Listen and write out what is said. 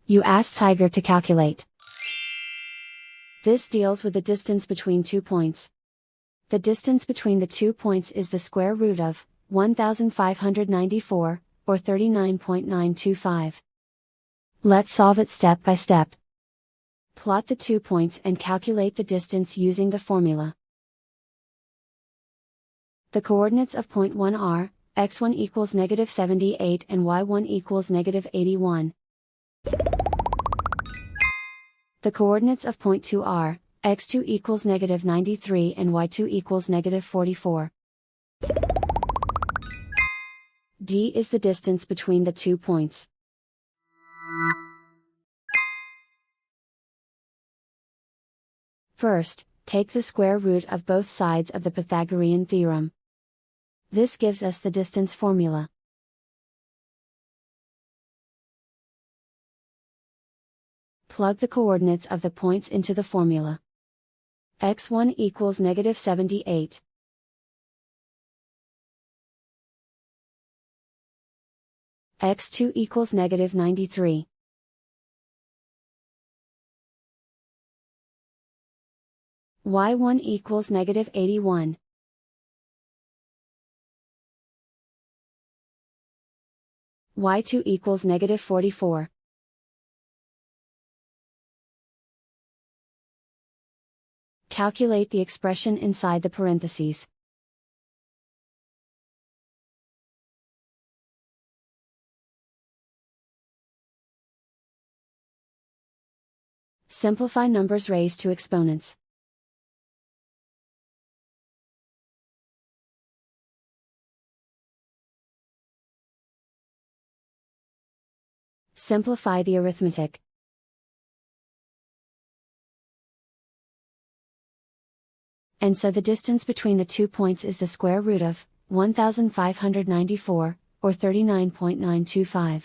You ask Tiger to calculate. This deals with the distance between 2 points. The distance between the 2 points is the square root of 1594, or 39.925. Let's solve it step by step. Plot the 2 points and calculate the distance using the formula. The coordinates of point 1 are, x1 equals negative 78 and y1 equals negative 81. The coordinates of point 2 are, x2 equals negative 93 and y2 equals negative 44. D is the distance between the 2 points. First, take the square root of both sides of the Pythagorean theorem. This gives us the distance formula. Plug the coordinates of the points into the formula. x1 equals negative 78. x2 equals negative 93. y1 equals negative 81. y2 equals negative 44. Calculate the expression inside the parentheses. Simplify numbers raised to exponents. Simplify the arithmetic. And so the distance between the 2 points is the square root of 1594, or 39.925.